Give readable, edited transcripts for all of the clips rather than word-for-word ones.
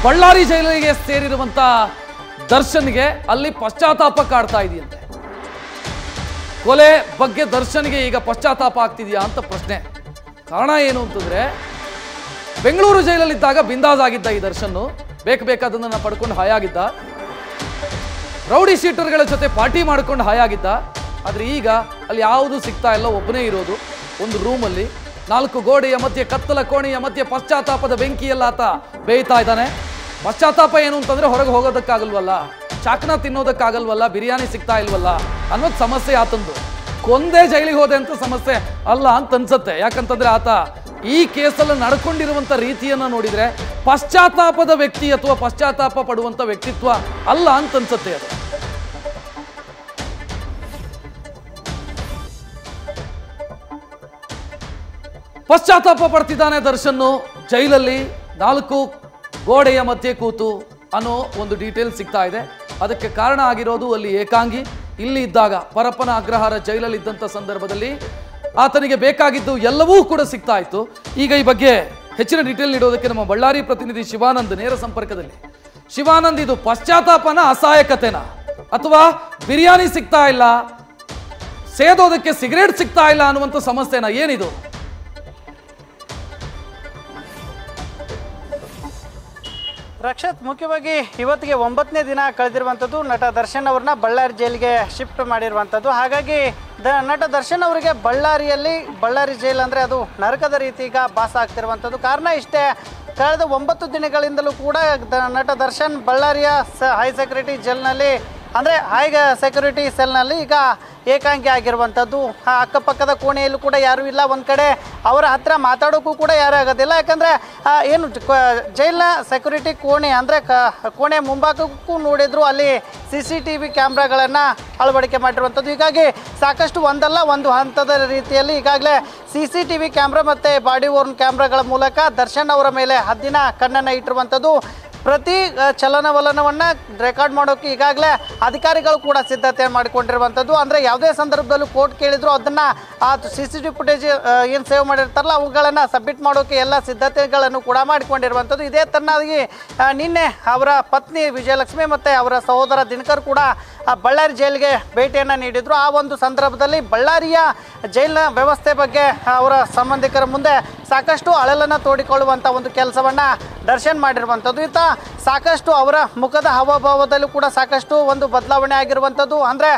ಬಳ್ಳಾರಿ ಜೈಲಿಗೆ ಸೇರಿರುವಂತ ದರ್ಶನ್ಗೆ ಅಲ್ಲಿ ಪಶ್ಚಾತ್ತಾಪ ಕಾಡ್ತಾ ಇದೆಯಂತೆ. ಕೊಲೆ ಬಗ್ಗೆ ದರ್ಶನ್ಗೆ ಈಗ ಪಶ್ಚಾತ್ತಾಪ ಆಗ್ತಿದೆಯಾ ಅಂತ ಪ್ರಶ್ನೆ. ಕಾರಣ ಏನು ಅಂತಂದ್ರೆ, ಬೆಂಗಳೂರು ಜೈಲಲ್ಲಿದ್ದಾಗ ಬಿಂದಾಸ್ ಆಗಿದ್ದ ಈ ದರ್ಶನ್, ಬೇಕಾದನ್ನ ಪಡ್ಕೊಂಡು ಹಾಯಾಗಿದ್ದ, ರೌಡಿ ಶೀಟರ್ಗಳ ಜೊತೆ ಪಾರ್ಟಿ ಮಾಡ್ಕೊಂಡು ಹಾಯಾಗಿದ್ದ. ಆದರೆ ಈಗ ಅಲ್ಲಿ ಯಾವುದೂ ಸಿಗ್ತಾ ಇಲ್ಲ, ಒಬ್ಬನೇ ಇರೋದು ಒಂದು ರೂಮಲ್ಲಿ, 4 ಗೋಡೆಯ ಮಧ್ಯೆ, ಕತ್ತಲ ಕೋಣೆಯ ಮಧ್ಯೆ ಪಶ್ಚಾತ್ತಾಪದ ಬೆಂಕಿಯಲ್ಲ ಆತ ಬೇಯ್ತಾ ಇದ್ದಾನೆ. ಪಶ್ಚಾತ್ತಾಪ ಏನು ಅಂತಂದ್ರೆ, ಹೊರಗೆ ಹೋಗೋದಕ್ಕಾಗಲ್ವಲ್ಲ, ಚಾಕ್ನ ತಿನ್ನೋದಕ್ಕಾಗಲ್ವಲ್ಲ, ಬಿರಿಯಾನಿ ಸಿಗ್ತಾ ಇಲ್ವಲ್ಲ ಅನ್ನೋದು ಸಮಸ್ಯೆ ಆತಂದು. ಕೊಂದೇ ಜೈಲಿಗೆ ಹೋದೆ ಅಂತ ಸಮಸ್ಯೆ ಅಲ್ಲ ಅಂತ ಅನ್ಸುತ್ತೆ. ಯಾಕಂತಂದ್ರೆ ಆತ ಈ ಕೇಸಲ್ಲಿ ನಡ್ಕೊಂಡಿರುವಂತ ರೀತಿಯನ್ನ ನೋಡಿದ್ರೆ ಪಶ್ಚಾತ್ತಾಪದ ವ್ಯಕ್ತಿ ಅಥವಾ ಪಶ್ಚಾತ್ತಾಪ ಪಡುವಂತ ವ್ಯಕ್ತಿತ್ವ ಅಲ್ಲ ಅಂತ ಅನ್ಸುತ್ತೆ ಅದು. ಪಶ್ಚಾತ್ತಾಪ ಪಡ್ತಿದ್ದಾನೆ ದರ್ಶನ್ ಜೈಲಲ್ಲಿ, 4 ಗೋಡೆಯ ಮಧ್ಯೆ ಕೂತು ಅನ್ನೋ ಒಂದು ಡೀಟೇಲ್ ಸಿಗ್ತಾ ಇದೆ. ಅದಕ್ಕೆ ಕಾರಣ ಆಗಿರೋದು ಅಲ್ಲಿ ಏಕಾಂಗಿ. ಇಲ್ಲಿ ಇದ್ದಾಗ ಪರಪ್ಪನ ಅಗ್ರಹಾರ ಜೈಲಲ್ಲಿ ಇದ್ದಂಥ ಸಂದರ್ಭದಲ್ಲಿ ಆತನಿಗೆ ಬೇಕಾಗಿದ್ದು ಎಲ್ಲವೂ ಕೂಡ ಸಿಗ್ತಾ ಇತ್ತು. ಈಗ ಈ ಬಗ್ಗೆ ಹೆಚ್ಚಿನ ಡೀಟೇಲ್ ನೀಡೋದಕ್ಕೆ ನಮ್ಮ ಬಳ್ಳಾರಿ ಪ್ರತಿನಿಧಿ ಶಿವಾನಂದ್ ನೇರ ಸಂಪರ್ಕದಲ್ಲಿ. ಶಿವಾನಂದ್, ಇದು ಪಶ್ಚಾತ್ತಾಪನ, ಅಸಹಾಯಕತೆನ, ಅಥವಾ ಬಿರಿಯಾನಿ ಸಿಗ್ತಾ ಇಲ್ಲ, ಸೇದೋದಕ್ಕೆ ಸಿಗರೇಟ್ ಸಿಗ್ತಾ ಇಲ್ಲ ಅನ್ನುವಂಥ ಸಮಸ್ಯೆನ, ಏನಿದು? ರಕ್ಷತ್, ಮುಖ್ಯವಾಗಿ ಇವತ್ತಿಗೆ 9ನೇ ದಿನ ಕಳೆದಿರುವಂಥದ್ದು. ನಟ ದರ್ಶನ್ ಅವ್ರನ್ನ ಬಳ್ಳಾರಿ ಜೈಲಿಗೆ ಶಿಫ್ಟ್ ಮಾಡಿರುವಂಥದ್ದು. ಹಾಗಾಗಿ ನಟ ದರ್ಶನ್ ಅವರಿಗೆ ಬಳ್ಳಾರಿ ಜೈಲು ಅಂದರೆ ಅದು ನರಕದ ರೀತಿ ಈಗ ಭಾಸ ಆಗ್ತಿರುವಂಥದ್ದು. ಕಾರಣ ಇಷ್ಟೇ, ಕಳೆದ 9 ದಿನಗಳಿಂದಲೂ ಕೂಡ ನಟ ದರ್ಶನ್ ಬಳ್ಳಾರಿಯ ಹೈ ಸೆಕ್ಯೂರಿಟಿ ಜೈಲ್ನಲ್ಲಿ, ಅಂದರೆ ಹೈ ಸೆಕ್ಯೂರಿಟಿ ಸೆಲ್ನಲ್ಲಿ ಈಗ ಏಕಾಂಗಿ ಆಗಿರುವಂಥದ್ದು. ಅಕ್ಕಪಕ್ಕದ ಕೋಣೆಯಲ್ಲೂ ಕೂಡ ಯಾರೂ ಇಲ್ಲ. ಒಂದು ಕಡೆ ಅವರ ಹತ್ರ ಮಾತಾಡೋಕ್ಕೂ ಕೂಡ ಯಾರೂ ಆಗೋದಿಲ್ಲ. ಯಾಕಂದರೆ ಏನು ಜೈಲಿನ ಸೆಕ್ಯೂರಿಟಿ ಕೋಣೆ ಅಂದರೆ ಕೋಣೆ ಮುಂಭಾಗಕ್ಕೂ ನೋಡಿದ್ರು ಅಲ್ಲಿ CCTV ಕ್ಯಾಮ್ರಾಗಳನ್ನು ಅಳವಡಿಕೆ ಮಾಡಿರುವಂಥದ್ದು. ಹೀಗಾಗಿ ಸಾಕಷ್ಟು ಒಂದು ಹಂತದ ರೀತಿಯಲ್ಲಿ ಈಗಾಗಲೇ CCTV ಕ್ಯಾಮ್ರಾ ಮತ್ತು ಬಾಡಿ ವರ್ನ್ ಕ್ಯಾಮ್ರಾಗಳ ಮೂಲಕ ದರ್ಶನ್ ಅವರ ಮೇಲೆ ಹದ್ದಿನ ಕಣ್ಣನ್ನು ಇಟ್ಟಿರುವಂಥದ್ದು. ಪ್ರತಿ ಚಲನವಲನವನ್ನು ರೆಕಾರ್ಡ್ ಮಾಡೋಕ್ಕೆ ಈಗಾಗಲೇ ಅಧಿಕಾರಿಗಳು ಕೂಡ ಸಿದ್ಧತೆ ಮಾಡಿಕೊಂಡಿರುವಂಥದ್ದು. ಅಂದರೆ ಯಾವುದೇ ಸಂದರ್ಭದಲ್ಲೂ ಕೋರ್ಟ್ ಕೇಳಿದ್ರು ಅದನ್ನು ಆ CCTV ಫುಟೇಜ್ ಏನು ಸೇವ್ ಮಾಡಿರ್ತಾರಲ್ಲ ಅವುಗಳನ್ನು ಸಬ್ಮಿಟ್ ಮಾಡೋಕ್ಕೆ ಎಲ್ಲ ಸಿದ್ಧತೆಗಳನ್ನು ಕೂಡ ಮಾಡಿಕೊಂಡಿರುವಂಥದ್ದು. ಇದೇ ತರನಾಗಿ ನಿನ್ನೆ ಅವರ ಪತ್ನಿ ವಿಜಯಲಕ್ಷ್ಮಿ ಮತ್ತು ಅವರ ಸಹೋದರ ದಿನಕರ್ ಕೂಡ ಬಳ್ಳಾರಿ ಜೈಲಿಗೆ ಭೇಟಿಯನ್ನು ನೀಡಿದರು. ಆ ಒಂದು ಸಂದರ್ಭದಲ್ಲಿ ಬಳ್ಳಾರಿಯ ಜೈಲಿನ ವ್ಯವಸ್ಥೆ ಬಗ್ಗೆ ಅವರ ಸಂಬಂಧಿಕರ ಮುಂದೆ ಸಾಕಷ್ಟು ಅಳಲನ್ನು ತೋಡಿಕೊಳ್ಳುವಂಥ ಒಂದು ಕೆಲಸವನ್ನು ದರ್ಶನ್ ಮಾಡಿರುವಂಥದ್ದು. ಈತ ಸಾಕಷ್ಟು ಅವರ ಮುಖದ ಹಾವಭಾವದಲ್ಲೂ ಕೂಡ ಸಾಕಷ್ಟು ಒಂದು ಬದಲಾವಣೆ ಆಗಿರುವಂಥದ್ದು. ಅಂದರೆ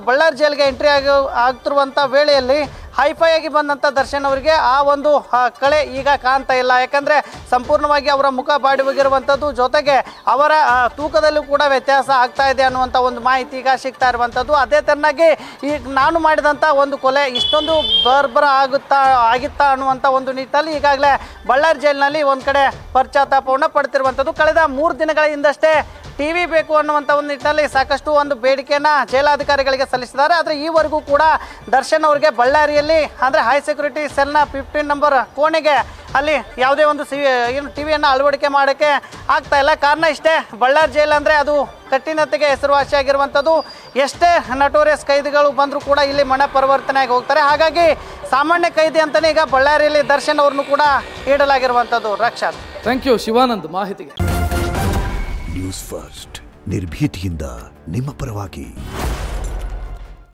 ಬಳ್ಳಾರಿ ಜೈಲಿಗೆ ಎಂಟ್ರಿ ಆಗ್ತಿರುವಂಥ ವೇಳೆಯಲ್ಲಿ ಹೈಫೈ ಆಗಿ ಬಂದಂಥ ದರ್ಶನ್ ಅವರಿಗೆ ಆ ಒಂದು ಕಳೆ ಈಗ ಕಾಣ್ತಾ ಇಲ್ಲ. ಯಾಕಂದರೆ ಸಂಪೂರ್ಣವಾಗಿ ಅವರ ಮುಖ ಬಾಡಿ ಹೋಗಿರುವಂಥದ್ದು, ಜೊತೆಗೆ ಅವರ ತೂಕದಲ್ಲೂ ಕೂಡ ವ್ಯತ್ಯಾಸ ಆಗ್ತಾ ಇದೆ ಅನ್ನುವಂಥ ಒಂದು ಮಾಹಿತಿ ಈಗ ಸಿಗ್ತಾ ಇರುವಂಥದ್ದು. ಅದೇ ತೆರನಾಗಿ ಈಗ ನಾನು ಮಾಡಿದಂಥ ಒಂದು ಕೊಲೆ ಇಷ್ಟೊಂದು ಬರ್ಬರ ಆಗಿತ್ತಾ ಅನ್ನುವಂಥ ಒಂದು ನಿಟ್ಟಿನಲ್ಲಿ ಈಗಾಗಲೇ ಬಳ್ಳಾರಿ ಜೈಲಿನಲ್ಲಿ ಒಂದು ಕಡೆ ಪಶ್ಚಾತ್ತಾಪವನ್ನು ಪಡ್ತಿರುವಂಥದ್ದು. ಕಳೆದ 3 ದಿನಗಳ ಹಿಂದಷ್ಟೇ TV ಬೇಕು ಅನ್ನುವಂಥ ಒಂದು ನಿಟ್ಟಿನಲ್ಲಿ ಸಾಕಷ್ಟು ಒಂದು ಬೇಡಿಕೆಯನ್ನು ಜೈಲಾಧಿಕಾರಿಗಳಿಗೆ ಸಲ್ಲಿಸಿದ್ದಾರೆ. ಆದರೆ ಈವರೆಗೂ ಕೂಡ ದರ್ಶನ್ ಅವರಿಗೆ ಬಳ್ಳಾರಿಯಲ್ಲಿ ಅಂದರೆ ಹೈ ಸೆಕ್ಯೂರಿಟಿ ಸೆಲ್ನ 15 ನಂಬರ್ ಕೋಣೆಗೆ ಅಲ್ಲಿ ಯಾವುದೇ ಒಂದು ಟಿವಿಯನ್ನು ಅಳವಡಿಕೆ ಮಾಡೋಕ್ಕೆ ಆಗ್ತಾ ಇಲ್ಲ. ಕಾರಣ ಇಷ್ಟೇ, ಬಳ್ಳಾರಿ ಜೈಲು ಅಂದರೆ ಅದು ಕಠಿಣತೆಗೆ ಹೆಸರುವಾಸಿಯಾಗಿರುವಂಥದ್ದು. ಎಷ್ಟೇ ನಟೋರಿಯಸ್ ಕೈದಿಗಳು ಬಂದರೂ ಕೂಡ ಇಲ್ಲಿ ಮನ ಪರಿವರ್ತನೆಯಾಗಿ ಹೋಗ್ತಾರೆ. ಹಾಗಾಗಿ ಸಾಮಾನ್ಯ ಕೈದಿ ಅಂತಲೇ ಈಗ ಬಳ್ಳಾರಿಯಲ್ಲಿ ದರ್ಶನ್ ಅವ್ರನ್ನು ಕೂಡ ಇಡಲಾಗಿರುವಂಥದ್ದು. ರಕ್ಷಾತ್, ಥ್ಯಾಂಕ್ ಯು ಶಿವಾನಂದ್ ಮಾಹಿತಿಗೆ. ನ್ಯೂಸ್ ಫಸ್ಟ್, ನಿರ್ಭೀತಿಯಿಂದ ನಿಮ್ಮ ಪರವಾಗಿ.